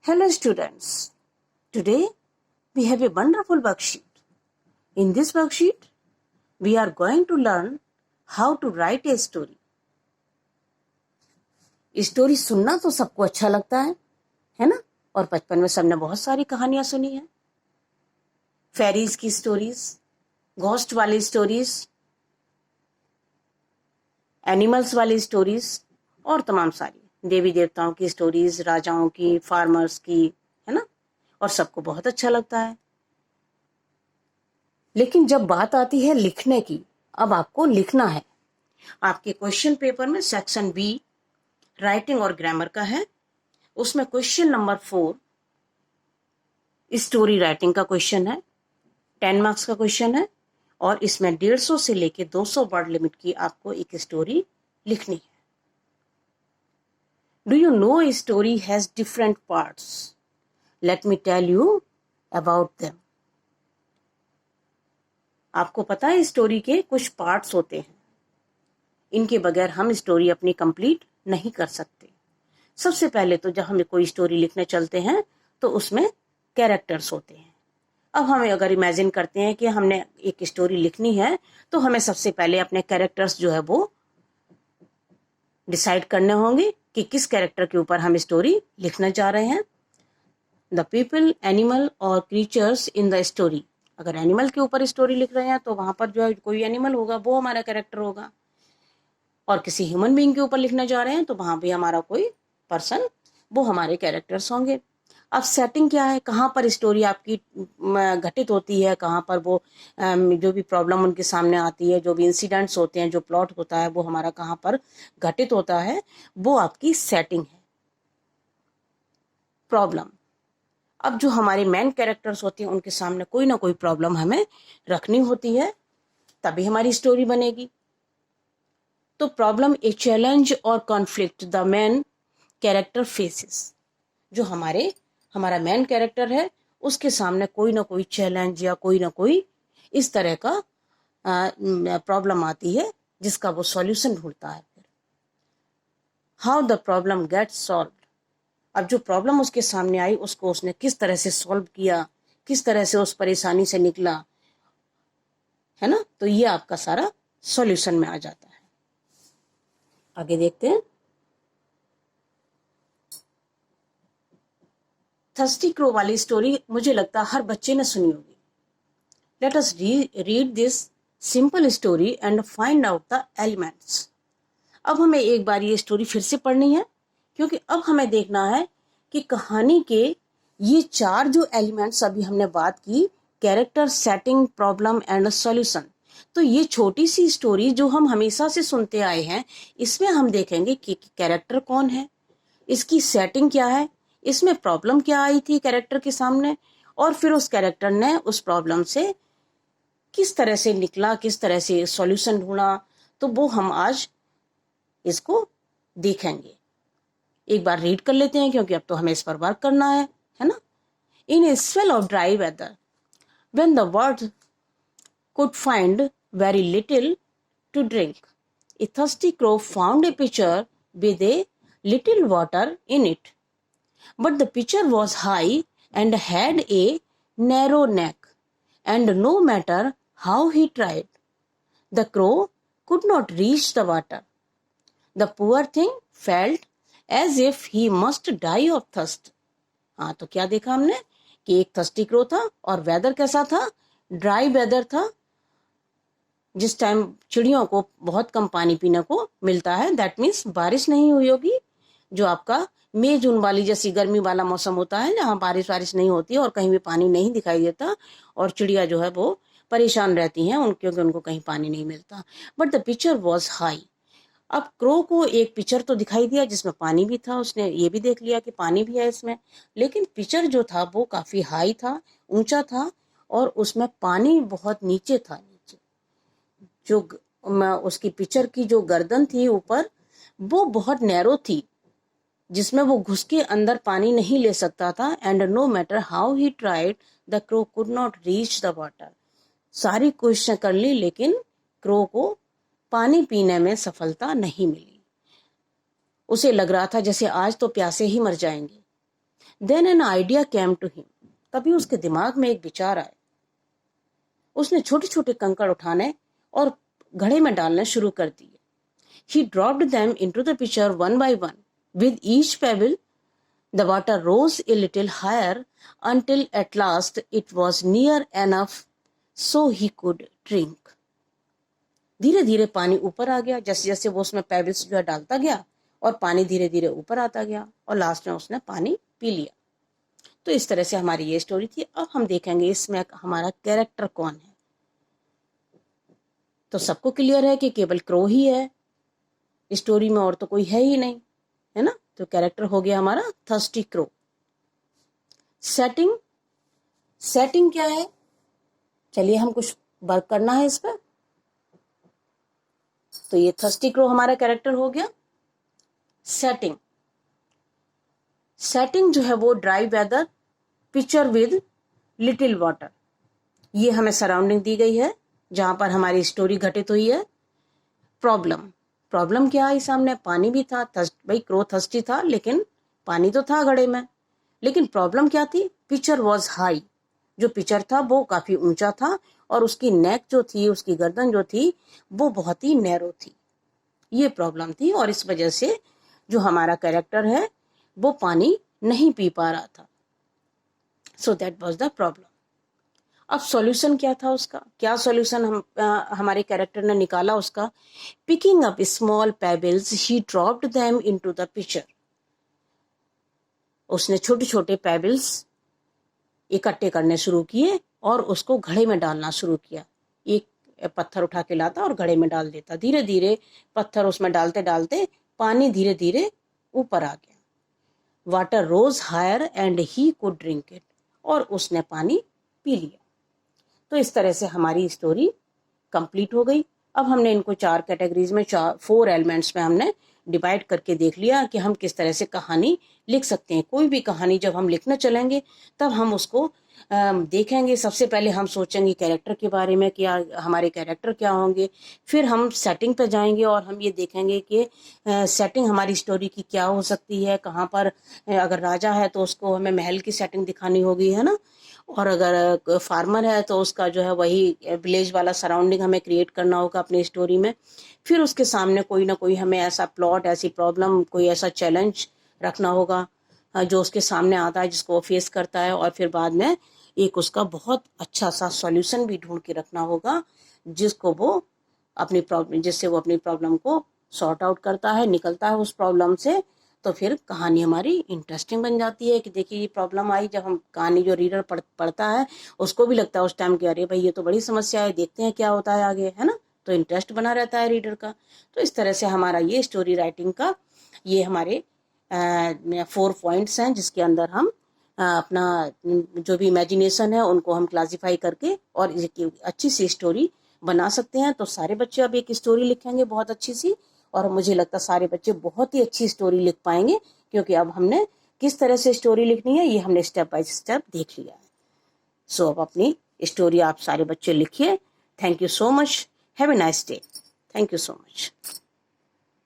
Hello students, today we have a wonderful worksheet. In this worksheet, we are going to learn how to write a story. Story सुनना तो सबको अच्छा लगता है ना? और बचपन में सबने बहुत सारी कहानियां सुनी है. फेरीज की स्टोरीज, घोस्ट वाली स्टोरीज, एनिमल्स वाली स्टोरीज और तमाम सारी देवी देवताओं की स्टोरीज, राजाओं की, फार्मर्स की, है ना? और सबको बहुत अच्छा लगता है. लेकिन जब बात आती है लिखने की, अब आपको लिखना है. आपके क्वेश्चन पेपर में सेक्शन बी राइटिंग और ग्रामर का है. उसमें क्वेश्चन नंबर 4 स्टोरी राइटिंग का क्वेश्चन है. 10 मार्क्स का क्वेश्चन है और इसमें 150 से लेके 200 वर्ड लिमिट की आपको एक स्टोरी लिखनी है. Do you know a story has different parts? Let me tell you about them. आपको पता है स्टोरी के कुछ पार्ट्स होते हैं. इनके बगैर हम स्टोरी अपनी कंप्लीट नहीं कर सकते. सबसे पहले तो जब हमें कोई स्टोरी लिखने चलते हैं तो उसमें कैरेक्टर्स होते हैं. अब हमें अगर इमेजिन करते हैं कि हमने एक स्टोरी लिखनी है तो हमें सबसे पहले अपने कैरेक्टर्स जो है वो डिसाइड करने होंगे कि किस कैरेक्टर के ऊपर हम स्टोरी लिखना चाह रहे हैं. द पीपल, एनिमल और क्रीचर्स इन द स्टोरी. अगर एनिमल के ऊपर स्टोरी लिख रहे हैं तो वहां पर जो है कोई एनिमल होगा, वो हमारा कैरेक्टर होगा. और किसी ह्यूमन बीइंग के ऊपर लिखना चाह रहे हैं तो वहां भी हमारा कोई पर्सन, वो हमारे कैरेक्टर्स होंगे. अब सेटिंग क्या है, कहाँ पर स्टोरी आपकी घटित होती है, कहाँ पर वो जो भी प्रॉब्लम उनके सामने आती है, जो भी इंसिडेंट्स होते हैं, जो प्लॉट होता है वो हमारा कहाँ पर घटित होता है, वो आपकी सेटिंग है. प्रॉब्लम, अब जो हमारे मेन कैरेक्टर्स होते हैं उनके सामने कोई ना कोई प्रॉब्लम हमें रखनी होती है, तभी हमारी स्टोरी बनेगी. तो प्रॉब्लम ए चैलेंज और conflict the main character faces. जो हमारा मेन कैरेक्टर है उसके सामने कोई ना कोई चैलेंज या कोई ना कोई इस तरह का प्रॉब्लम आती है जिसका वो सॉल्यूशन ढूंढता है. How the problem gets solve. अब जो प्रॉब्लम उसके सामने आई उसको उसने किस तरह से सॉल्व किया, किस तरह से उस परेशानी से निकला, है ना? तो ये आपका सारा सॉल्यूशन में आ जाता है. आगे देखते हैं. थर्स्टी क्रो वाली स्टोरी मुझे लगता है हर बच्चे ने सुनी होगी. Let us read this simple story and find out the elements. अब हमें एक बार ये स्टोरी फिर से पढ़नी है क्योंकि अब हमें देखना है कि कहानी के ये 4 जो एलिमेंट्स अभी हमने बात की, character, setting, problem and solution. तो ये छोटी सी स्टोरी जो हम हमेशा से सुनते आए हैं, इसमें हम देखेंगे कि कैरेक्टर कौन है, इसकी सेटिंग क्या है, इसमें प्रॉब्लम क्या आई थी कैरेक्टर के सामने, और फिर उस कैरेक्टर ने उस प्रॉब्लम से किस तरह से निकला, किस तरह से सॉल्यूशन ढूंढा. तो वो हम आज इसको देखेंगे. एक बार रीड कर लेते हैं क्योंकि अब तो हमें इस पर वर्क करना है ना? In a spell of dry weather when the world could find very little to drink, a thirsty crow found a pitcher with a little water in it. But the pitcher was high and had a narrow neck, and no matter how he tried, the crow could not reach the water. The poor thing felt as if he must die of thirst. हाँ, तो क्या देखा हमने कि एक thirsty crow था और weather कैसा था? ड्राई वेदर था. जिस टाइम चिड़ियों को बहुत कम पानी पीने को मिलता है, दैट मीन्स बारिश नहीं हुई होगी. जो आपका मई जून वाली जैसी गर्मी वाला मौसम होता है जहाँ बारिश नहीं होती और कहीं भी पानी नहीं दिखाई देता और चिड़िया जो है वो परेशान रहती हैं क्योंकि उनको कहीं पानी नहीं मिलता. But the picture was high. अब क्रो को एक पिक्चर तो दिखाई दिया जिसमें पानी भी था, उसने ये भी देख लिया कि पानी भी है इसमें, लेकिन पिक्चर जो था वो काफी हाई था, ऊंचा था और उसमें पानी बहुत नीचे था. जो उसकी पिक्चर की जो गर्दन थी ऊपर, वो बहुत नैरो थी जिसमें वो घुस के अंदर पानी नहीं ले सकता था. And no matter how he tried the crow could not reach the water. सारी कोशिशें कर ली लेकिन क्रो को पानी पीने में सफलता नहीं मिली. उसे लग रहा था जैसे आज तो प्यासे ही मर जाएंगे. Then an idea came to him, तभी उसके दिमाग में एक विचार आया। उसने छोटे छोटे कंकड़ उठाने और घड़े में डालने शुरू कर दिए। He dropped them into the pitcher one by one. With each pebble, the water rose a little higher until at last it was near enough so he could drink. धीरे धीरे पानी ऊपर आ गया, जैसे जैसे वो उसमें पेबल्स जो है डालता गया और पानी धीरे धीरे ऊपर आता गया और लास्ट में उसने पानी पी लिया। तो इस तरह से हमारी ये स्टोरी थी। अब हम देखेंगे इसमें हमारा कैरेक्टर कौन है। तो सबको क्लियर है कि केवल क्रो ही है स्टोरी में, और तो कोई है ही नहीं, है ना। तो कैरेक्टर हो गया हमारा थर्स्टी क्रो। सेटिंग क्या है, चलिए हम कुछ वर्क करना है इस पर। तो ये थर्स्टी क्रो हमारा कैरेक्टर हो गया। सेटिंग जो है वो dry weather, pitcher with little water, ये हमें सराउंडिंग दी गई है जहां पर हमारी स्टोरी घटित हुई है। प्रॉब्लम क्या है सामने, पानी भी था, भाई क्रो थर्स्टी था लेकिन पानी तो था घड़े में, लेकिन प्रॉब्लम क्या थी, पिक्चर वॉज हाई, जो पिक्चर था वो काफी ऊंचा था और उसकी नेक जो थी, उसकी गर्दन जो थी वो बहुत ही नैरो थी। ये प्रॉब्लम थी और इस वजह से जो हमारा कैरेक्टर है वो पानी नहीं पी पा रहा था। So that was the problem. अब सॉल्यूशन क्या था उसका, क्या सॉल्यूशन हमारे कैरेक्टर ने निकाला उसका। Picking up small pebbles he dropped them into the pitcher. उसने छोटे छोटे पेबल्स इकट्ठे करने शुरू किए और उसको घड़े में डालना शुरू किया। एक पत्थर उठा के लाता और घड़े में डाल देता। धीरे धीरे पत्थर उसमें डालते डालते पानी धीरे धीरे ऊपर आ गया। Water rose higher and he could drink it, और उसने पानी पी लिया। तो इस तरह से हमारी स्टोरी कंप्लीट हो गई। अब हमने इनको 4 कैटेगरीज में 4 एलिमेंट्स में हमने डिवाइड करके देख लिया कि हम किस तरह से कहानी लिख सकते हैं। कोई भी कहानी जब हम लिखने चलेंगे तब हम उसको देखेंगे। सबसे पहले हम सोचेंगे कैरेक्टर के बारे में, कि हमारे कैरेक्टर क्या होंगे। फिर हम सेटिंग पे जाएंगे और हम ये देखेंगे कि सेटिंग हमारी स्टोरी की क्या हो सकती है, कहाँ पर अगर राजा है तो उसको हमें महल की सेटिंग दिखानी होगी, है ना। और अगर फार्मर है तो उसका जो है वही विलेज वाला सराउंडिंग हमें क्रिएट करना होगा अपनी स्टोरी में। फिर उसके सामने कोई ना कोई हमें ऐसा प्लॉट, ऐसी प्रॉब्लम, कोई ऐसा चैलेंज रखना होगा जो उसके सामने आता है, जिसको वो फेस करता है। और फिर बाद में एक उसका बहुत अच्छा सा सॉल्यूशन भी ढूंढ के रखना होगा जिसको वो अपनी प्रॉब्लम, जिससे वो अपनी प्रॉब्लम को सॉर्ट आउट करता है, निकलता है उस प्रॉब्लम से। तो फिर कहानी हमारी इंटरेस्टिंग बन जाती है कि देखिए ये प्रॉब्लम आई। जब हम कहानी जो रीडर पढ़ता है उसको भी लगता है उस टाइम कि अरे भाई ये तो बड़ी समस्या है, देखते हैं क्या होता है आगे, है ना। तो इंटरेस्ट बना रहता है रीडर का। तो इस तरह से हमारा ये स्टोरी राइटिंग का ये हमारे 4 पॉइंट्स हैं जिसके अंदर हम अपना जो भी इमेजिनेशन है उनको हम क्लासिफाई करके और एक अच्छी सी स्टोरी बना सकते हैं। तो सारे बच्चे अब एक स्टोरी लिखेंगे बहुत अच्छी सी, और मुझे लगता है सारे बच्चे बहुत ही अच्छी स्टोरी लिख पाएंगे, क्योंकि अब हमने किस तरह से स्टोरी लिखनी है ये हमने स्टेप बाय स्टेप देख लिया है। सो अब अपनी स्टोरी आप सारे बच्चे लिखिए। Thank you so much. Have a nice day. Thank you so much.